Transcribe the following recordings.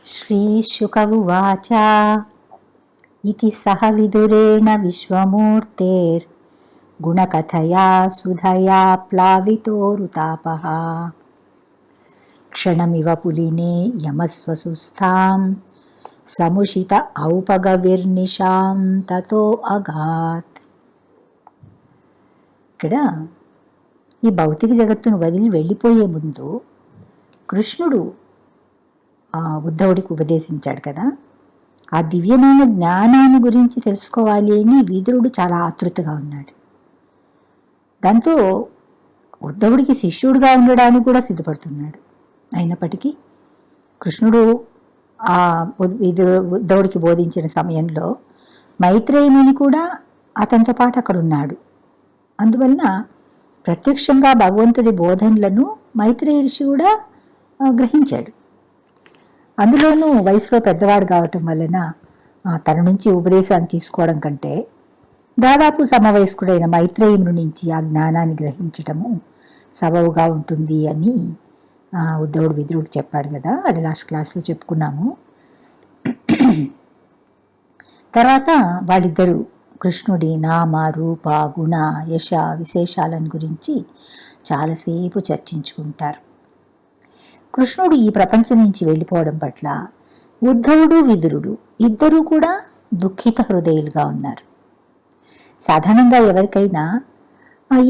श्रीशुक उवाच इति सह विदुरेण विश्वमूर्तेर्गुणकथया सुधया प्लावितोरुतापः क्षणमिव पुलिने यमस्वसुस्थां समुषित औपगविर्निशां ततो अगात्. ఇక్కడ ఈ భౌతిక జగత్తును వదిలి వెళ్ళిపోయే ముందు కృష్ణుడు ఉద్ధవుడికి ఉపదేశించాడు కదా, ఆ దివ్యమైన జ్ఞానాన్ని గురించి తెలుసుకోవాలి అని విదురుడు చాలా ఆతృతగా ఉన్నాడు. దాంతో ఉద్ధవుడికి శిష్యుడిగా ఉండడానికి కూడా సిద్ధపడుతున్నాడు. అయినప్పటికీ కృష్ణుడు ఆ ఉద్ధవుడికి బోధించిన సమయంలో మైత్రేయుని కూడా అతనితో పాటు అక్కడ ఉన్నాడు. అందువలన ప్రత్యక్షంగా భగవంతుడి బోధనలను మైత్రేయ ఋషి కూడా గ్రహించాడు. అందులోనూ వయసులో పెద్దవాడు కావటం వలన తన నుంచి ఉపదేశాన్ని తీసుకోవడం కంటే దాదాపు సమవయస్కుడైన మైత్రేయుని నుంచి ఆ జ్ఞానాన్ని గ్రహించటము సబబుగా ఉంటుంది అని ఉద్ధవుడు విదురుడు చెప్పాడు కదా, అది లాస్ట్ క్లాస్లో చెప్పుకున్నాము. తర్వాత వాళ్ళిద్దరూ కృష్ణుడి నామ రూప గుణ యశ విశేషాలను గురించి చాలాసేపు చర్చించుకుంటారు. కృష్ణుడు ఈ ప్రపంచం నుంచి వెళ్ళిపోవడం పట్ల ఉద్ధవుడు విదురుడు ఇద్దరూ కూడా దుఃఖిత హృదయులుగా ఉన్నారు. సాధారణంగా ఎవరికైనా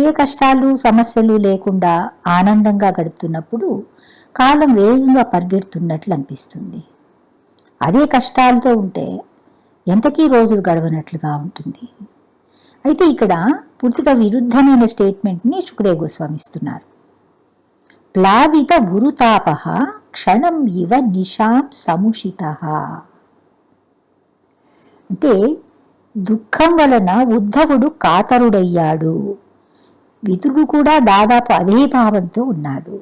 ఏ కష్టాలు సమస్యలు లేకుండా ఆనందంగా గడుపుతున్నప్పుడు కాలం వేగంగా పరిగెడుతున్నట్లు అనిపిస్తుంది. అదే కష్టాలతో ఉంటే ఎంతకీ రోజులు గడవనట్లుగా ఉంటుంది. అయితే ఇక్కడ పూర్తిగా విరుద్ధమైన స్టేట్మెంట్ని సుఖదేవ్ గోస్వామి ఇస్తున్నారు. ప్లావిత భురుతాప క్షణం ఇవ నిశాం సముషిత. అంటే దుఃఖం వలన ఉద్ధవుడు కాతరుడయ్యాడు. విదురుడు కూడా దాదాపు అదే భావంతో ఉన్నాడు.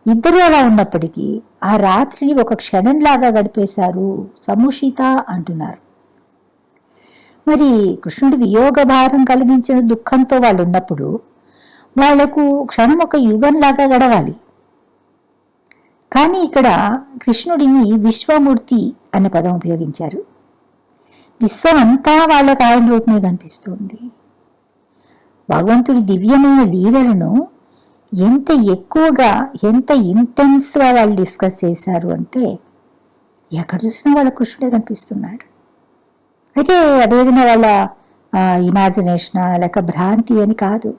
ఇద్దరు అలా ఉన్నప్పటికీ ఆ రాత్రిని ఒక క్షణంలాగా గడిపేశారు, సముషిత అంటున్నారు. మరి కృష్ణుడి వియోగ భారం కలిగించిన దుఃఖంతో వాళ్ళు ఉన్నప్పుడు వాళ్లకు క్షణం ఒక యుగంలాగా గడవాలి. కానీ ఇక్కడ కృష్ణుడిని విశ్వమూర్తి అనే పదం ఉపయోగించారు. విశ్వం అంతా వాళ్ళకు ఆయన రూపమే కనిపిస్తుంది. భగవంతుడి దివ్యమైన లీలలను ఎంత ఎక్కువగా ఎంత ఇంటెన్స్గా వాళ్ళు డిస్కస్ చేశారు అంటే ఎక్కడ చూసినా వాళ్ళ కృష్ణుడే కనిపిస్తున్నాడు. అయితే అదేదైనా వాళ్ళ ఇమాజినేషనా లేక భ్రాంతి అని కాదు.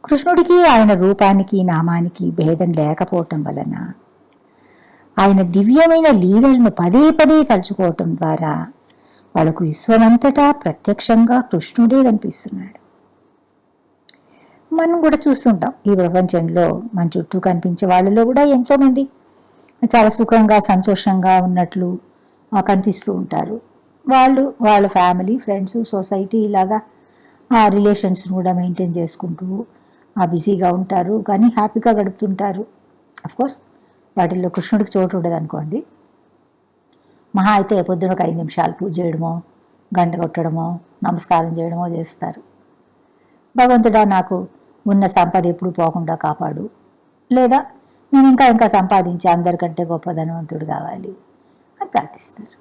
కృష్ణుడికి ఆయన రూపానికి నామానికి భేదం లేకపోవటం వలన ఆయన దివ్యమైన లీలలను పదే పదే తలుచుకోవటం ద్వారా వాళ్ళకు విశ్వమంతటా ప్రత్యక్షంగా కృష్ణుడే కనిపిస్తున్నాడు. మనం కూడా చూస్తుంటాం ఈ ప్రపంచంలో మన చుట్టూ కనిపించే వాళ్ళలో కూడా ఎంతోమంది చాలా సుఖంగా సంతోషంగా ఉన్నట్లు కనిపిస్తూ ఉంటారు. వాళ్ళు వాళ్ళ ఫ్యామిలీ ఫ్రెండ్స్ సొసైటీ ఇలాగా ఆ రిలేషన్స్ని కూడా మెయింటైన్ చేసుకుంటూ బిజీగా ఉంటారు, కానీ హ్యాపీగా గడుపుతుంటారు. అఫ్కోర్స్ వాటిల్లో కృష్ణుడికి చోటు ఉండదు అనుకోండి. మహా అయితే పొద్దున ఒక 5 నిమిషాలు పూజ చేయడమో గంట కొట్టడమో నమస్కారం చేయడమో చేస్తారు. భగవంతుడా నాకు ఉన్న సంపద ఎప్పుడు పోకుండా కాపాడు, లేదా నేను ఇంకా సంపాదించి అందరికంటే గొప్ప ధనవంతుడు కావాలి అని ప్రార్థిస్తారు.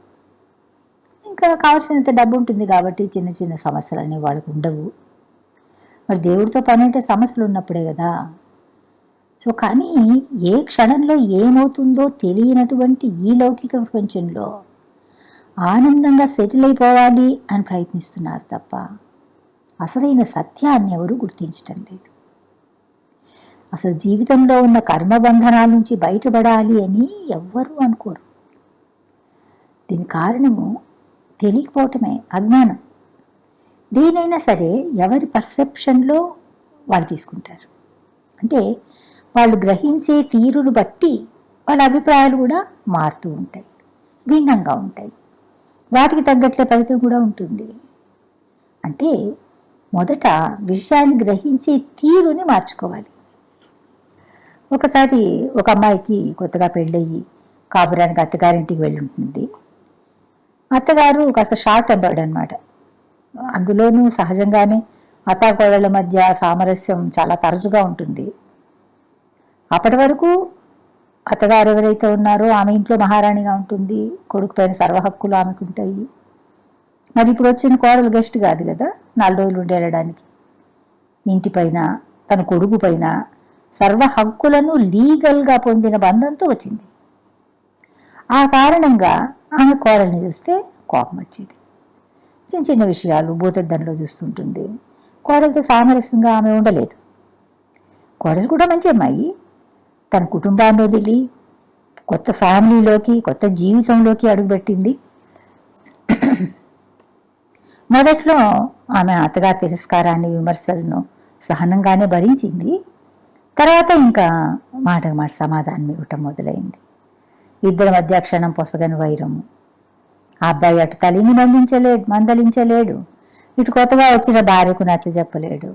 ఇంకా కావాల్సినంత డబ్బు ఉంటుంది కాబట్టి చిన్న చిన్న సమస్యలు అనేవి వాళ్ళకు ఉండవు. మరి దేవుడితో పని అంటే సమస్యలు ఉన్నప్పుడే కదా. సో కానీ ఏ క్షణంలో ఏమవుతుందో తెలియనటువంటి ఈ లౌకిక ప్రపంచంలో ఆనందంగా సెటిల్ అయిపోవాలి అని ప్రయత్నిస్తున్నారు తప్ప అసలైన సత్యాన్ని ఎవరు గుర్తించటం లేదు. అసలు జీవితంలో ఉన్న కర్మబంధనాల నుంచి బయటపడాలి అని ఎవ్వరూ అనుకోరు. దీని కారణము తెలియకపోవటమే, అజ్ఞానం. దేనైనా సరే ఎవరి పర్సెప్షన్లో వాళ్ళు తీసుకుంటారు. అంటే వాళ్ళు గ్రహించే తీరును బట్టి వాళ్ళ అభిప్రాయాలు కూడా మారుతూ ఉంటాయి, భిన్నంగా ఉంటాయి. వాటికి తగ్గట్లే ఫలితం కూడా ఉంటుంది. అంటే మొదట విషయాన్ని గ్రహించే తీరుని మార్చుకోవాలి. ఒకసారి ఒక అమ్మాయికి కొత్తగా పెళ్ళయ్యి కాపురానికి అత్తగారింటికి వెళ్ళి ఉంటుంది. అత్తగారు కాస్త షార్ట్ టెంపర్డ్ అనమాట. అందులోనూ సహజంగానే అత్తాకోడళ్ళ మధ్య సామరస్యం చాలా తరచుగా ఉంటుంది. అప్పటి వరకు అత్తగారు ఎవరైతే ఉన్నారో ఆమె ఇంట్లో మహారాణిగా ఉంటుంది, కొడుకు పైన సర్వ హక్కులు ఆమెకు ఉంటాయి. మరి ఇప్పుడు వచ్చిన కోడలు గెస్ట్ కాదు కదా 4 రోజులు ఉండి వెళ్ళడానికి. ఇంటి పైన తన కొడుకు పైన సర్వ హక్కులను లీగల్గా పొందిన బంధంతో వచ్చింది. ఆ కారణంగా ఆమె కోడల్ని చూస్తే కోపం వచ్చేది. చిన్న చిన్న విషయాలు భూతద్దంలో చూస్తుంటుంది. కోడలతో సామరస్యంగా ఆమె ఉండలేదు. కోడలు కూడా మంచి అమ్మాయి, తన కుటుంబాన్ని వదిలి కొత్త ఫ్యామిలీలోకి, కొత్త జీవితంలోకి అడుగుపెట్టింది. మొదట్లో ఆమె అత్తగారి తిరస్కారాన్ని, విమర్శలను సహనంగానే భరించింది. తర్వాత ఇంకా మాటకు మాట సమాధానం ఇవ్వటం మొదలైంది. ఇద్దరి మధ్య క్షణం పొసగని వైరము. ఆ అబ్బాయి అటు తల్లిని మందలించలేడు, ఇటు కొత్తగా వచ్చిన భార్యకు నచ్చజెప్పలేడు.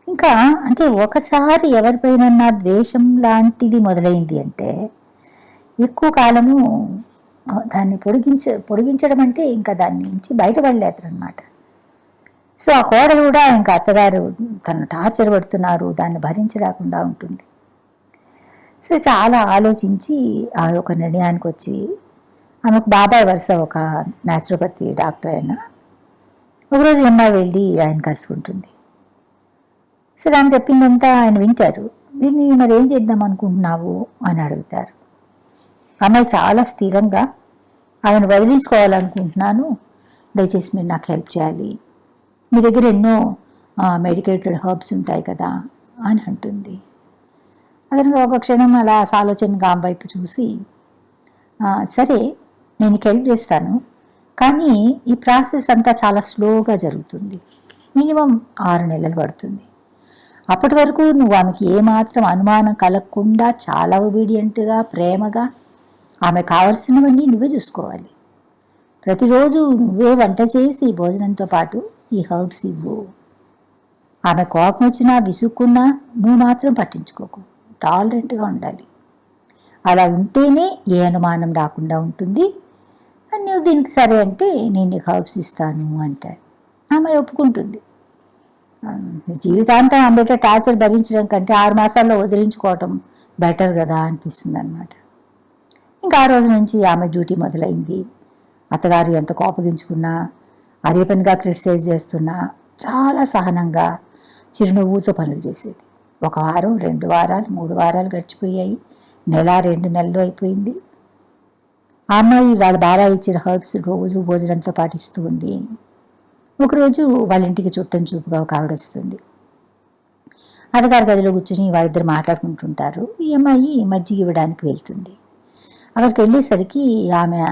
ఇంకా అంటే ఒకసారి ఎవరిపైన ద్వేషం లాంటిది మొదలైంది అంటే ఎక్కువ కాలము దాన్ని పొడిగించడం అంటే ఇంకా దాని నుంచి బయటపడలేదన్నమాట. సో ఆ కోడలు కూడా ఇంకా అత్తగారు తను టార్చర్ పడుతున్నారు, దాన్ని భరించలేకుండా ఉంటుంది. సో చాలా ఆలోచించి ఆ ఒక నిర్ణయానికి వచ్చి, ఆమెకు బాబాయ్ వరుస ఒక న్యాచురోపతి డాక్టర్ అయినా, ఒకరోజు అమ్మాయి వెళ్ళి ఆయన కలుసుకుంటుంది. సరే ఆమె చెప్పిందంతా ఆయన వింటారు. విని మరి ఏం చేద్దాం అనుకుంటున్నావు అని అడుగుతారు. అమ్మాయి చాలా స్థిరంగా ఆమెను వదిలించుకోవాలనుకుంటున్నాను, దయచేసి మీరు నాకు హెల్ప్ చేయాలి, మీ దగ్గర ఎన్నో మెడికేటెడ్ హర్బ్స్ ఉంటాయి కదా అని అంటుంది. అతనికి ఒక క్షణం అలా ఆలోచనగా ఆమె వైపు చూసి, సరే నేను హెల్ప్ చేస్తాను, కానీ ఈ ప్రాసెస్ అంతా చాలా స్లోగా జరుగుతుంది, మినిమం 6 నెలలు పడుతుంది. అప్పటి వరకు నువ్వు ఆమెకి ఏమాత్రం అనుమానం కలగకుండా చాలా ఒబీడియంట్గా, ప్రేమగా ఆమె కావలసినవన్నీ నువ్వే చూసుకోవాలి. ప్రతిరోజు నువ్వే వంట చేసి భోజనంతో పాటు ఈ హర్బ్స్ ఇవ్వు. ఆమె కోపం వచ్చినా విసుక్కున్నా నువ్వు మాత్రం పట్టించుకోకు, టాలరెంట్గా ఉండాలి. అలా ఉంటేనే ఏ అనుమానం రాకుండా ఉంటుంది. నువ్వు దీనికి సరే అంటే నేను నీకు హర్బ్స్ ఇస్తాను అంటాడు. ఆమె ఒప్పుకుంటుంది. జీవితాంతం ఆమె టార్చర్ భరించడం కంటే 6 మాసాల్లో వదిలించుకోవటం బెటర్ కదా అనిపిస్తుంది అనమాట. ఇంకా ఆ రోజు నుంచి ఆమె డ్యూటీ మొదలైంది. అత్తగారు ఎంత కోపగించుకున్నా, అదే పనిగా క్రిటిసైజ్ చేస్తున్నా చాలా సహనంగా చిరునవ్వుతో పనులు చేసేది. 1 వారం, 2 వారాలు, 3 వారాలు గడిచిపోయాయి. 1-2 నెలలు అయిపోయింది. ఆ అమ్మాయి వాళ్ళ బాబాయ్ ఇచ్చిన హర్బ్స్ రోజు భోజనంతో పాటిస్తూ ఉంది. ఒకరోజు వాళ్ళ ఇంటికి చుట్టం చూపుగా ఒక ఆవిడ వస్తుంది. అత్తగారి గదిలో కూర్చుని వాళ్ళిద్దరు మాట్లాడుకుంటుంటారు. ఈ అమ్మాయి మజ్జిగ ఇవ్వడానికి వెళ్తుంది. అక్కడికి వెళ్ళేసరికి ఆమె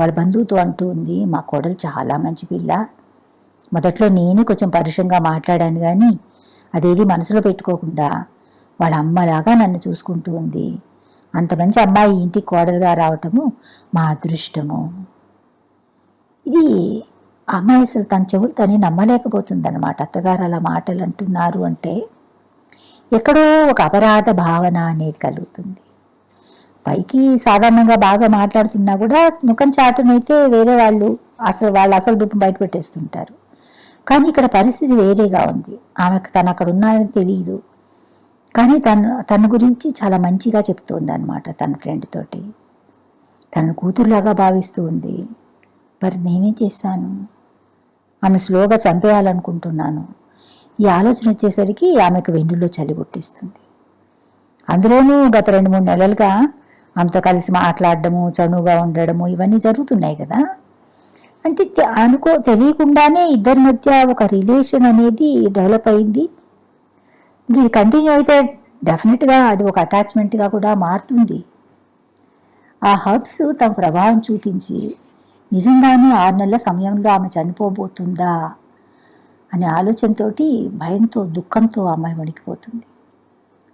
వాళ్ళ బంధువుతో అంటూ ఉంది, మా కోడలు చాలా మంచి పిల్ల, మొదట్లో నేనే కొంచెం పరుషంగా మాట్లాడాను, కానీ అదేది మనసులో పెట్టుకోకుండా వాళ్ళ అమ్మలాగా నన్ను చూసుకుంటూ ఉంది. అంత మంచి అమ్మాయి ఇంటికి కోడలుగా రావటము మా అదృష్టము. ఇది అమ్మాయి అసలు తన చెవులు తనే నమ్మలేకపోతుందన్నమాట. అత్తగారు అలా మాటలు అంటున్నారు అంటే ఎక్కడో ఒక అపరాధ భావన అనేది కలుగుతుంది. పైకి సాధారణంగా బాగా మాట్లాడుతున్నా కూడా ముఖం చాటునైతే వేరే వాళ్ళు అసలు రూపం బయట పెట్టేస్తుంటారు. కానీ ఇక్కడ పరిస్థితి వేరేగా ఉంది. ఆమెకు తను అక్కడ ఉన్నారని తెలియదు, కానీ తన గురించి చాలా మంచిగా చెప్తుంది అనమాట. తన ఫ్రెండ్ తోటి తనను కూతురులాగా భావిస్తూ ఉంది. మరి నేనేం చేశాను, ఆమె స్లోగా చంపేయాలనుకుంటున్నాను. ఈ ఆలోచన వచ్చేసరికి ఆమెకు వెన్నులో చలి పుట్టిస్తుంది. అందులోనూ గత 2-3 నెలలుగా ఆమెతో కలిసి మాట్లాడడము, చనువుగా ఉండడము ఇవన్నీ జరుగుతున్నాయి కదా. అంటే తెలియకుండానే ఇద్దరి మధ్య ఒక రిలేషన్ అనేది డెవలప్ అయింది. ఇది కంటిన్యూ అయితే డెఫినెట్గా అది ఒక అటాచ్మెంట్గా కూడా మారుతుంది. ఆ హర్బ్స్ తమ ప్రభావం చూపించి నిజంగానే 6 నెలల సమయంలో ఆమె చనిపోబోతుందా అనే ఆలోచనతో, భయంతో, దుఃఖంతో అమ్మాయి వణికిపోతుంది.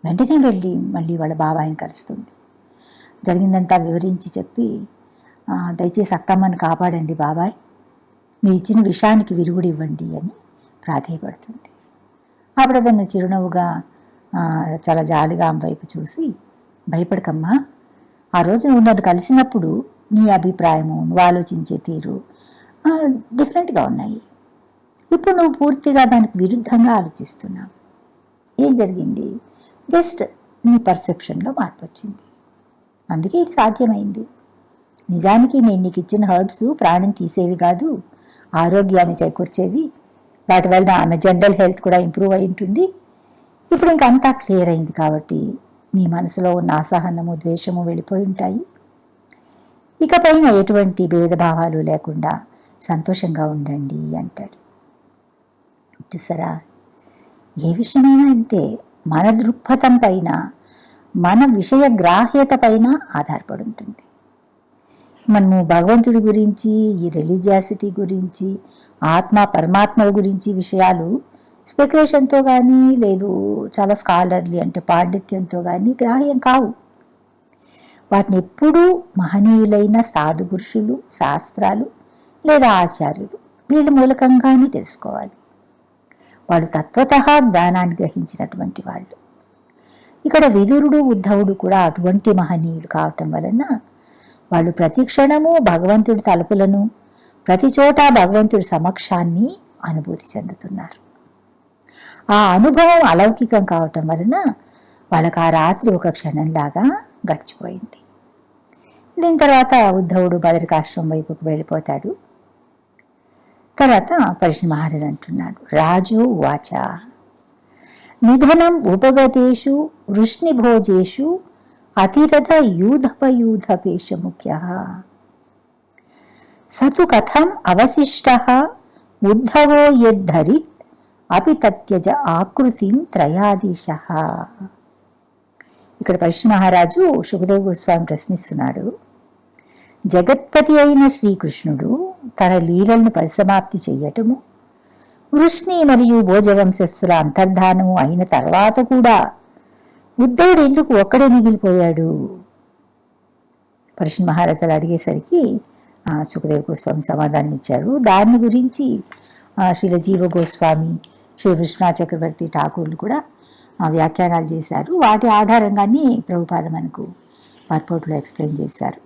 వెంటనే వెళ్ళి మళ్ళీ వాళ్ళ బాబాయిని కలుస్తుంది. జరిగిందంతా వివరించి చెప్పి, దయచేసి అత్తమ్మని కాపాడండి బాబాయ్, మీరు ఇచ్చిన విషయానికి విరుగుడు ఇవ్వండి అని ప్రాధేయపడుతుంది. అప్పుడు అతను చిరునవ్వుగా చాలా జాలిగా ఆమె వైపు చూసి, భయపడకమ్మా, ఆ రోజు నువ్వు నన్ను కలిసినప్పుడు నీ అభిప్రాయము, నువ్వు ఆలోచించే తీరు డిఫరెంట్గా ఉన్నాయి. ఇప్పుడు నువ్వు పూర్తిగా దానికి విరుద్ధంగా ఆలోచిస్తున్నావు. ఏం జరిగింది, జస్ట్ నీ పర్సెప్షన్లో మార్పు వచ్చింది. అందుకే ఇది సాధ్యమైంది. నిజానికి నేను నీకు ఇచ్చిన హర్బ్స్ ప్రాణం తీసేవి కాదు, ఆరోగ్యాన్ని చేకూర్చేవి. వాటి వల్ల ఆమె జనరల్ హెల్త్ కూడా ఇంప్రూవ్ అయి ఉంటుంది. ఇప్పుడు ఇంకంతా క్లియర్ అయింది కాబట్టి నీ మనసులో ఉన్న అసహనము, ద్వేషము వెళ్ళిపోయి ఉంటాయి. ఇకపైన ఎటువంటి భేదభావాలు లేకుండా సంతోషంగా ఉండండి అంటాడు. చూసారా, ఏ విషయమైనా అంతే, మన దృక్పథం పైన, మన విషయ గ్రాహ్యత పైన ఆధారపడి ఉంటుంది. మనము భగవంతుడి గురించి, ఈ రిలీజియాసిటీ గురించి, ఆత్మ పరమాత్మల గురించి విషయాలు స్పెక్యులేషన్తో కానీ, లేదు చాలా స్కాలర్లీ అంటే పాండిత్యంతో కానీ గ్రాహ్యం కావు. వాటిని ఎప్పుడూ మహనీయులైన సాధు పురుషులు, శాస్త్రాలు లేదా ఆచార్యులు వీళ్ళ మూలకంగానే తెలుసుకోవాలి. వాళ్ళు తత్వతః జ్ఞానాన్ని గ్రహించినటువంటి వాళ్ళు. ఇక్కడ విదురుడు, ఉద్ధవుడు కూడా అటువంటి మహనీయులు కావటం వలన వాళ్ళు ప్రతి క్షణము భగవంతుడి తలుపులను, ప్రతి చోట భగవంతుడి సమక్షాన్ని అనుభూతి చెందుతున్నారు. ఆ అనుభవం అలౌకికం కావటం వలన వాళ్ళకి ఆ రాత్రి ఒక క్షణంలాగా గడిచిపోయింది. దీని తర్వాత ఉద్ధవుడు బదరికాశ్రమం వైపుకు వెళ్ళిపోతాడు. తర్వాత పరీక్ష మహారాజు అంటున్నాడు, రాజు వాచ నిధనం ఉపగతేషు వృష్ణిభోజేషు అతిరథ యూధపయూధపేష ముఖ్య సతు కథం అవశిష్ట ఉద్ధవో యద్ధరిత్ అపి తత్యజ ఆకృతిం త్రయాదీశ. ఇక్కడ పరీక్ష మహారాజు సుఖదేవ్ గోస్వామి ప్రశ్నిస్తున్నాడు, జగత్పతి అయిన శ్రీకృష్ణుడు తన లీలలను పరిసమాప్తి చెయ్యటము, వృష్ణి మరియు భోజవంశస్థుల అంతర్ధానము అయిన తర్వాత కూడా ఉద్ధవుడు ఎందుకు ఒక్కడే మిగిలిపోయాడు? పరీక్ష మహారాజులు అడిగేసరికి సుఖదేవ్ గోస్వామి సమాధానం ఇచ్చారు. దాని గురించి శ్రీల జీవ గోస్వామి, శ్రీ విశ్వనాథ చక్రవర్తి ఠాకూర్లు కూడా వ్యాఖ్యానాలు చేశారు. వాటి ఆధారంగానే ప్రభుపాద మనకు పర్పోర్ట్లో ఎక్స్ప్లెయిన్ చేశారు.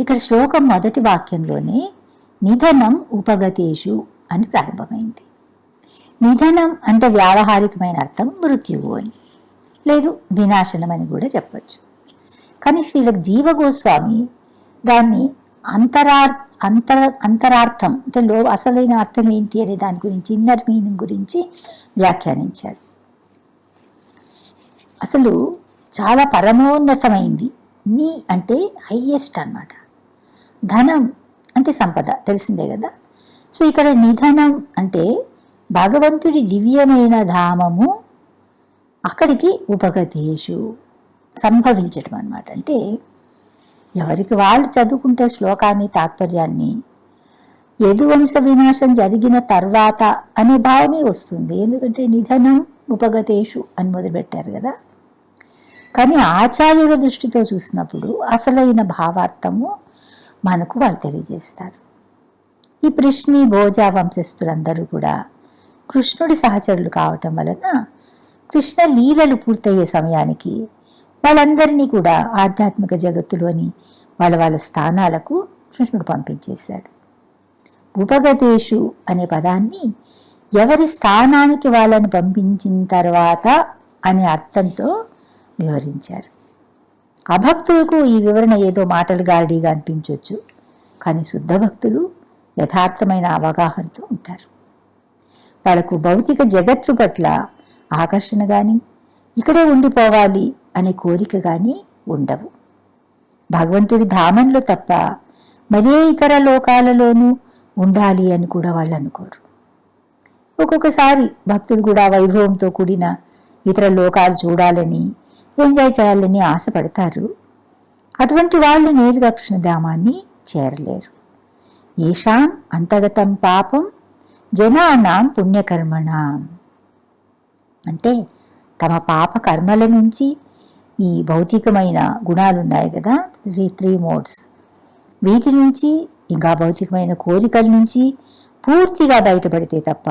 ఇక్కడ శ్లోకం మొదటి వాక్యంలోనే నిధనం ఉపగతేషు అని ప్రారంభమైంది. నిధనం అంటే వ్యావహారికమైన అర్థం మృత్యువు అని, లేదు వినాశనం అని కూడా చెప్పచ్చు. కానీ శ్రీల జీవ గోస్వామి దాన్ని అంతరార్థం అంటే అసలైన అర్థం ఏంటి అనే దాని గురించి, ఇన్నర్ మీనింగ్ గురించి వ్యాఖ్యానించారు. అసలు చాలా పరమోన్నతమైంది. నీ అంటే హైయెస్ట్ అన్నమాట. ధనం అంటే సంపద, తెలిసిందే కదా. సో ఇక్కడ నిధనం అంటే భగవంతుడి దివ్యమైన ధామము, అక్కడికి ఉపగతేషు సంభవించటం అన్నమాట. అంటే ఎవరికి వాళ్ళు చదువుకుంటే శ్లోకాన్ని, తాత్పర్యాన్ని యదువంశ వినాశం జరిగిన తర్వాత అనే భావమే వస్తుంది. ఎందుకంటే నిధనం ఉపగతేషు అని మొదలుపెట్టారు కదా. కానీ ఆచార్యుల దృష్టితో చూసినప్పుడు అసలైన భావార్థము మనకు వాళ్ళు తెలియజేస్తారు. ఈ వృష్ణి భోజ వంశస్థులందరూ కూడా కృష్ణుడి సహచరులు కావటం వలన కృష్ణ లీలలు పూర్తయ్యే సమయానికి వాళ్ళందరినీ కూడా ఆధ్యాత్మిక జగత్తులోని వాళ్ళ స్థానాలకు కృష్ణుడు పంపించేశాడు. ఉపగతేషు అనే పదాన్ని ఎవరి స్థానానికి వాళ్ళని పంపించిన తర్వాత అనే అర్థంతో వివరించారు. అభక్తులకు ఈ వివరణ ఏదో మాటలు గారడీగా అనిపించవచ్చు, కానీ శుద్ధ భక్తులు యథార్థమైన అవగాహనతో ఉంటారు. వాళ్ళకు భౌతిక జగత్తు పట్ల ఆకర్షణ కానీ, ఇక్కడే ఉండిపోవాలి అనే కోరిక కానీ ఉండవు. భగవంతుడి ధామంలో తప్ప మరే ఇతర లోకాలలోనూ ఉండాలి అని కూడా వాళ్ళు అనుకోరు. ఒక్కొక్కసారి భక్తులు కూడా వైభవంతో కూడిన ఇతర లోకాలు చూడాలని, ఎంజాయ్ చేయాలని ఆశపడతారు. అటువంటి వాళ్ళు నేరుగా కృష్ణధామాన్ని చేరలేరు. ఏషాం అంతగతం పాపం జనానాం పుణ్యకర్మణాం అంటే తమ పాప కర్మల నుంచి ఈ భౌతికమైన గుణాలు ఉన్నాయి కదా, త్రీ మోడ్స్, వీటి నుంచి ఇంకా భౌతికమైన కోరికల నుంచి పూర్తిగా బయటపడితే తప్ప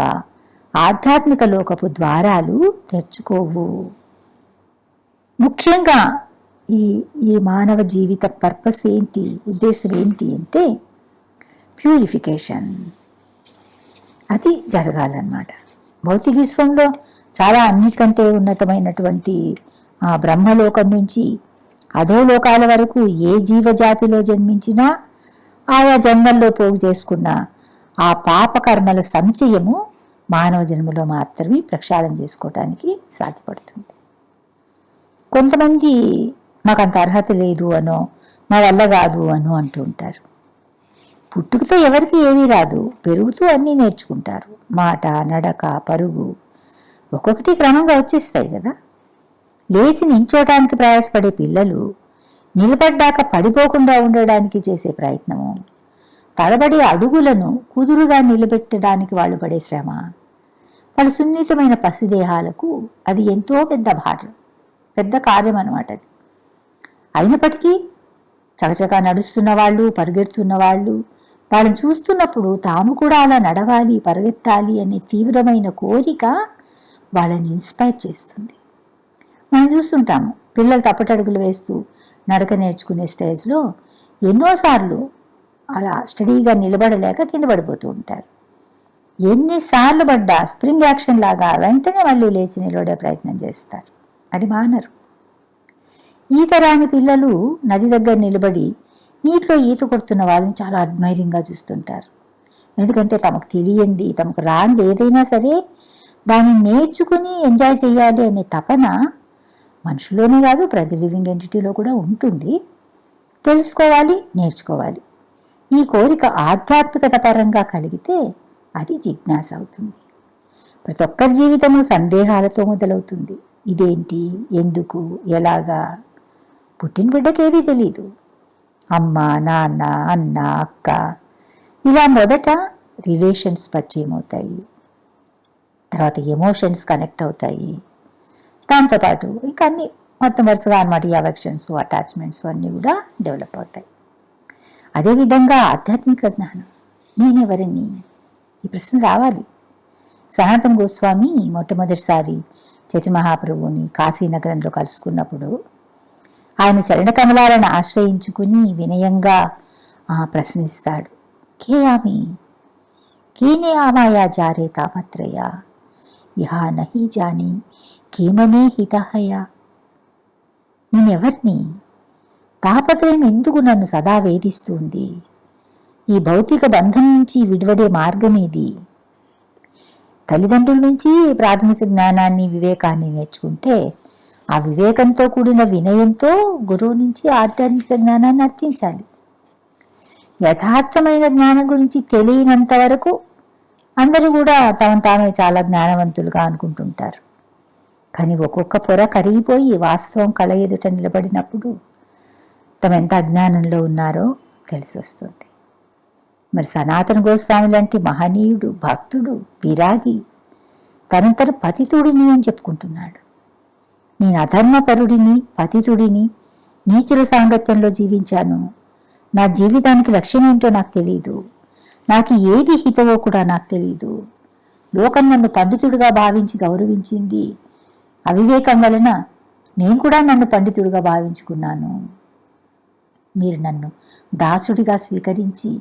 ఆధ్యాత్మిక లోకపు ద్వారాలు తెరుచుకోవు. ముఖ్యంగా ఈ మానవ జీవిత పర్పస్ ఏంటి, ఉద్దేశం ఏంటి అంటే ప్యూరిఫికేషన్. అది జరగాలన్నమాట. భౌతిక విశ్వంలో చాలా అన్నిటికంటే ఉన్నతమైనటువంటి ఆ బ్రహ్మలోకం నుంచి అధోలోకాల వరకు ఏ జీవజాతిలో జన్మించినా ఆయా జన్మల్లో పోగు చేసుకున్న ఆ పాపకర్మల సంచయము మానవ జన్మలో మాత్రమే ప్రక్షాళన చేసుకోవటానికి సాధ్యపడుతుంది. కొంతమంది మాకు అంత అర్హత లేదు అనో, మా వల్ల కాదు అనో అంటూ ఉంటారు. పుట్టుకతో ఎవరికి ఏది రాదు, పెరుగుతూ అన్నీ నేర్చుకుంటారు. మాట, నడక, పరుగు ఒక్కొక్కటి క్రమంగా వచ్చేస్తాయి కదా. లేచి నించోటానికి ప్రయాసపడే పిల్లలు నిలబడ్డాక పడిపోకుండా ఉండడానికి చేసే ప్రయత్నము, తడబడి అడుగులను కుదురుగా నిలబెట్టడానికి వాళ్ళు పడే శ్రమ, వాళ్ళ సున్నితమైన పసిదేహాలకు అది ఎంతో పెద్ద కార్యం అన్నమాట. అది అయినప్పటికీ చకచకా నడుస్తున్న వాళ్ళు, పరిగెడుతున్న వాళ్ళు, వాళ్ళని చూస్తున్నప్పుడు తాము కూడా అలా నడవాలి, పరిగెత్తాలి అనే తీవ్రమైన కోరిక వాళ్ళని ఇన్స్పైర్ చేస్తుంది. మనం చూస్తుంటాము పిల్లలు తప్పటడుగులు వేస్తూ నడక నేర్చుకునే స్టేజ్లో ఎన్నోసార్లు అలా స్టడీగా నిలబడలేక కింద పడిపోతూ ఉంటారు. ఎన్నిసార్లు పడ్డా స్ప్రింగ్ యాక్షన్ లాగా వెంటనే మళ్ళీ లేచి నిలబడే ప్రయత్నం చేస్తారు. అది మానరు. ఈత రాని పిల్లలు నది దగ్గర నిలబడి నీటిలో ఈత కొడుతున్న వాళ్ళని చాలా అడ్మైరింగ్గా చూస్తుంటారు. ఎందుకంటే తమకు తెలియంది, తమకు రాంది ఏదైనా సరే దాన్ని నేర్చుకుని ఎంజాయ్ చేయాలి అనే తపన మనుషులోనే కాదు ప్రతి లివింగ్ ఎంటిటీలో కూడా ఉంటుంది. తెలుసుకోవాలి, నేర్చుకోవాలి. ఈ కోరిక ఆధ్యాత్మికత పరంగా కలిగితే అది జిజ్ఞాస అవుతుంది. ప్రతి ఒక్కరి జీవితము సందేహాలతో మొదలవుతుంది. ఇదేంటి, ఎందుకు, ఎలాగా? పుట్టిన బిడ్డకి ఏదీ తెలీదు. అమ్మ, నాన్న, అన్న, అక్క ఇలా మొదట రిలేషన్స్ పరిచయం అవుతాయి, తర్వాత ఎమోషన్స్ కనెక్ట్ అవుతాయి. దాంతోపాటు ఇంకా అన్నీ మొత్తం వరుసగా అన్నమాట. ఈ అవెక్షన్స్, అటాచ్మెంట్స్ అన్నీ కూడా డెవలప్ అవుతాయి. అదేవిధంగా ఆధ్యాత్మిక జ్ఞానం, నేనెవరిని, ఈ ప్రశ్న రావాలి. సనాతన గోస్వామి మొట్టమొదటిసారి చైతన్య మహాప్రభువుని కాశీనగరంలో కలుసుకున్నప్పుడు ఆయన చరణ కమలాలను ఆశ్రయించుకుని వినయంగా ప్రశ్నిస్తాడు. కేయామి కేనే ఆమాయా జారే తాపత్రయ ఇహా నహి జాని కేమనే హితహయ. నేనెవర్ని, తాపత్రయం ఎందుకు నన్ను సదా వేధిస్తుంది, ఈ భౌతిక బంధం నుంచి విడివడే మార్గమేది? తల్లిదండ్రుల నుంచి ప్రాథమిక జ్ఞానాన్ని, వివేకాన్ని నేర్చుకుంటే ఆ వివేకంతో కూడిన వినయంతో గురువు నుంచి ఆధ్యాత్మిక జ్ఞానాన్ని అర్థించాలి. యథార్థమైన జ్ఞానం గురించి తెలియనంత వరకు అందరూ కూడా తామే చాలా జ్ఞానవంతులుగా అనుకుంటుంటారు. కానీ ఒక్కొక్క పొర కరిగిపోయి వాస్తవం కళ ఎదుట నిలబడినప్పుడు ఎంత అజ్ఞానంలో ఉన్నారో తెలిసి వస్తుంది. మరి సనాతన గోస్వామి లాంటి మహనీయుడు, భక్తుడు, విరాగి తనంతను పతితుడిని అని చెప్పుకుంటున్నాడు. నేను అధర్మపరుడిని, పతితుడిని, నీచుల సాంగత్యంలో జీవించాను. నా జీవితానికి లక్ష్యం ఏంటో నాకు తెలియదు, నాకు ఏది హితవో కూడా నాకు తెలియదు. లోకం నన్ను పండితుడిగా భావించి గౌరవించింది. అవివేకం వలన నేను కూడా నన్ను పండితుడిగా భావించుకున్నాను. మీరు నన్ను దాసుడిగా స్వీకరించి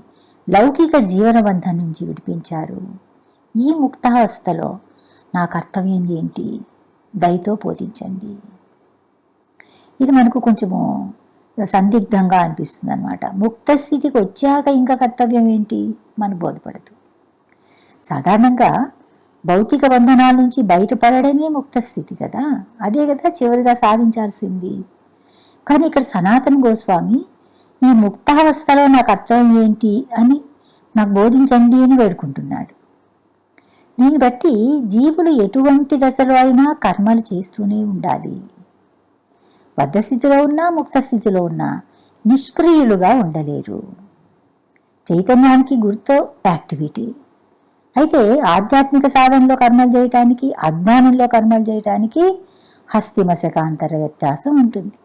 లౌకిక జీవనబంధం నుంచి విడిపించారు. ఈ ముక్తావస్థలో నా కర్తవ్యం ఏంటి, దయతో బోధించండి. ఇది మనకు కొంచెము సందిగ్ధంగా అనిపిస్తుంది అనమాట. ముక్త స్థితికి వచ్చాక ఇంకా కర్తవ్యం ఏంటి మనకు బోధపడదు. సాధారణంగా భౌతిక బంధనాల నుంచి బయటపడడమే ముక్త స్థితి కదా, అదే కదా చివరిగా సాధించాల్సింది. కానీ ఇక్కడ సనాతన గోస్వామి ఈ ముక్తావస్థలో నా కర్తవ్యం ఏంటి అని నాకు బోధించండి అని వేడుకుంటున్నాడు. దీన్ని బట్టి జీవులు ఎటువంటి దశలో అయినా కర్మలు చేస్తూనే ఉండాలి. బద్ధ స్థితిలో ఉన్నా, ముక్త స్థితిలో ఉన్నా నిష్క్రియులుగా ఉండలేరు. చైతన్యానికి గుర్తు యాక్టివిటీ. అయితే ఆధ్యాత్మిక సాధనలో కర్మలు చేయటానికి, అజ్ఞానంలో కర్మలు చేయటానికి హస్తిమశకాంతర వ్యత్యాసం ఉంటుంది.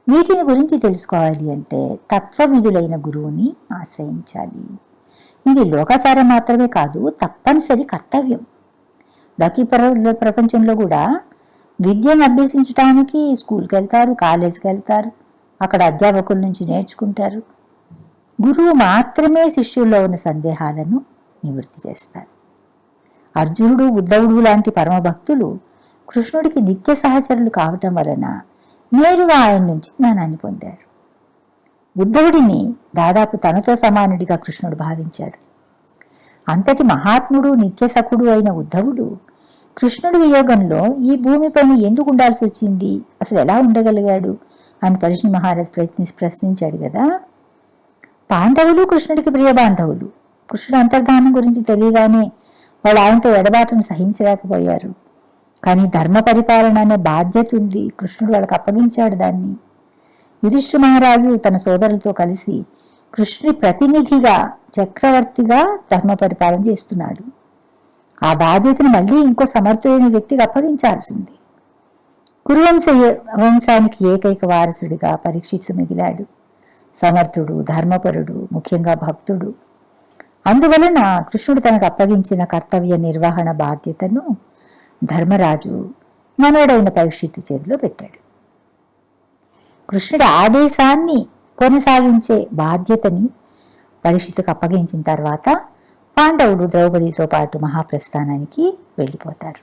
వీటిని గురించి తెలుసుకోవాలి అంటే తత్వవిధులైన గురువుని ఆశ్రయించాలి. ఇది లోకాచారం మాత్రమే కాదు, తప్పనిసరి కర్తవ్యం. లౌకిక ప్రపంచంలో కూడా విద్యను అభ్యసించడానికి స్కూల్కి వెళ్తారు, కాలేజీకి వెళ్తారు, అక్కడ అధ్యాపకుల నుంచి నేర్చుకుంటారు. గురువు మాత్రమే శిష్యుల్లో ఉన్న సందేహాలను నివృత్తి చేస్తారు. అర్జునుడు, ఉద్ధవుడు లాంటి పరమభక్తులు కృష్ణుడికి నిత్య సహచరులు కావటం వలన నేరుగా ఆయన నుంచి జ్ఞానాన్ని పొందారు. ఉద్ధవుడిని దాదాపు తనతో సమానుడిగా కృష్ణుడు భావించాడు. అంతటి మహాత్ముడు నిత్యసఖుడు అయిన ఉద్ధవుడు కృష్ణుడి వియోగంలో ఈ భూమిపైన ఎందుకు ఉండాల్సి వచ్చింది, అసలు ఎలా ఉండగలిగాడు అని పరీక్ష మహారాజ్ ప్రశ్నించాడు కదా. పాండవులు కృష్ణుడికి ప్రియబాంధవులు. కృష్ణుడు అంతర్ధానం గురించి తెలియగానే వాళ్ళు ఆయనతో ఎడబాటును సహించలేకపోయారు. కానీ ధర్మ పరిపాలన అనే బాధ్యత ఉంది, కృష్ణుడు వాళ్ళకి అప్పగించాడు దాన్ని. యుధిష్ఠిర మహారాజు తన సోదరులతో కలిసి కృష్ణుడి ప్రతినిధిగా చక్రవర్తిగా ధర్మ పరిపాలన చేస్తున్నాడు. ఆ బాధ్యతను మళ్ళీ ఇంకో సమర్థుడైన వ్యక్తికి అప్పగించాల్సింది. వంశానికి ఏకైక వారసుడిగా పరీక్షిత్తు మిగిలాడు. సమర్థుడు, ధర్మపరుడు, ముఖ్యంగా భక్తుడు. అందువలన కృష్ణుడు తనకు అప్పగించిన కర్తవ్య నిర్వహణ బాధ్యతను ధర్మరాజు మనవడైన పరీక్షిత్తు చేతిలో పెట్టాడు. కృష్ణుడి ఆదేశాన్ని కొనసాగించే బాధ్యతని పరీక్షిత్తుకు అప్పగించిన తర్వాత పాండవులు ద్రౌపదితో పాటు మహాప్రస్థానానికి వెళ్ళిపోతారు.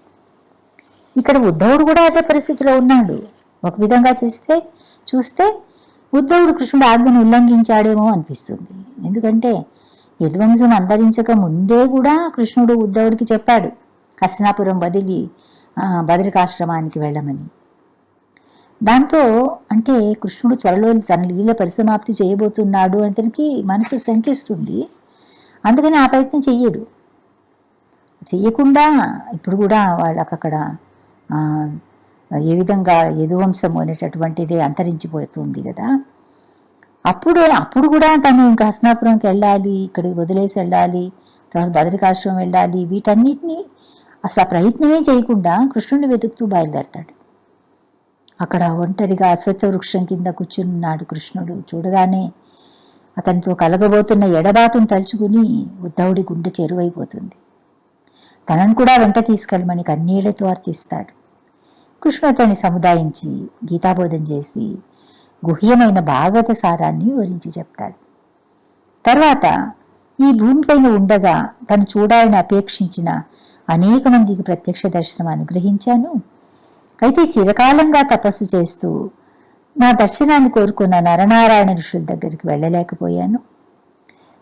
ఇక్కడ ఉద్ధవుడు కూడా అదే పరిస్థితిలో ఉన్నాడు. ఒక విధంగా చూస్తే ఉద్ధవుడు కృష్ణుడు ఆజ్ఞను ఉల్లంఘించాడేమో అనిపిస్తుంది. ఎందుకంటే యదువంశం అంతరించక ముందే కూడా కృష్ణుడు ఉద్ధవుడికి చెప్పాడు హస్తినాపురం వదిలి బదరికాశ్రమానికి వెళ్ళమని. దాంతో అంటే కృష్ణుడు త్వరలో తన లీల పరిసమాప్తి చేయబోతున్నాడు అతనికి మనసు శంకిస్తుంది. అందుకని ఆ ప్రయత్నం చెయ్యకుండా ఇప్పుడు కూడా వాళ్ళకి అక్కడ ఏ విధంగా యదువంశం అనేటటువంటిది అంతరించిపోతుంది కదా. అప్పుడు కూడా తను ఇంకా హస్తినాపురంకి వెళ్ళాలి, ఇక్కడికి వదిలేసి వెళ్ళాలి, తర్వాత బదరికాశ్రమం వెళ్ళాలి, వీటన్నిటినీ అసలు ఆ ప్రయత్నమే చేయకుండా కృష్ణుడిని వెతుకుతూ బయలుదేరతాడు. అక్కడ ఒంటరిగా అశ్వత్థ వృక్షం కింద కూర్చున్నాడు కృష్ణుడు. చూడగానే అతనితో కలగబోతున్న ఎడబాటును తలుచుకుని ఉద్ధవుడి గుండె చెరువైపోతుంది. తనను కూడా వెంట తీసుకెళ్ళమని కన్నీళ్లతో అర్థిస్తాడు. కృష్ణుడు అతన్ని సముదాయించి గీతాబోధం చేసి గుహ్యమైన భాగవత సారాన్ని వివరించి చెప్తాడు. తర్వాత ఈ భూమిపైన ఉండగా తను చూడాలని అపేక్షించిన అనేక మందికి ప్రత్యక్ష దర్శనం అనుగ్రహించాను. అయితే చిరకాలంగా తపస్సు చేస్తూ నా దర్శనాన్ని కోరుకున్న నరనారాయణ ఋషుల దగ్గరికి వెళ్ళలేకపోయాను.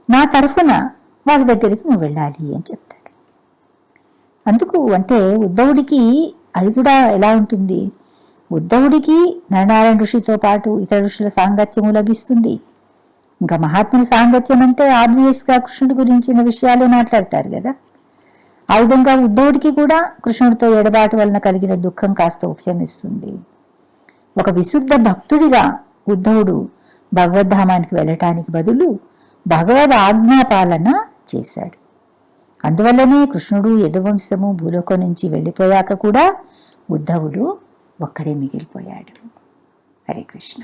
నా తరఫున వాళ్ళ దగ్గరికి నువ్వు వెళ్ళాలి అని చెప్తాడు. అందుకు అంటే ఉద్ధవుడికి అది కూడా ఎలా ఉంటుంది, ఉద్ధవుడికి నరనారాయణ ఋషితో పాటు ఇతర ఋషుల సాంగత్యము లభిస్తుంది. ఇంకా మహాత్ముల సాంగత్యం అంటే ఆబ్వియస్గా కృష్ణుడి గురించిన విషయాలే మాట్లాడతారు కదా. ఆ విధంగా ఉద్ధవుడికి కూడా కృష్ణుడితో ఎడబాటు వలన కలిగిన దుఃఖం కాస్త ఉపశమిస్తుంది. ఒక విశుద్ధ భక్తుడిగా ఉద్ధవుడు భగవద్ధామానికి వెళ్ళటానికి బదులు భగవద్ ఆజ్ఞాపాలన చేశాడు. అందువల్లనే కృష్ణుడు యదువంశము భూలోకం నుంచి వెళ్ళిపోయాక కూడా ఉద్ధవుడు ఒక్కడే మిగిలిపోయాడు. హరే కృష్ణ.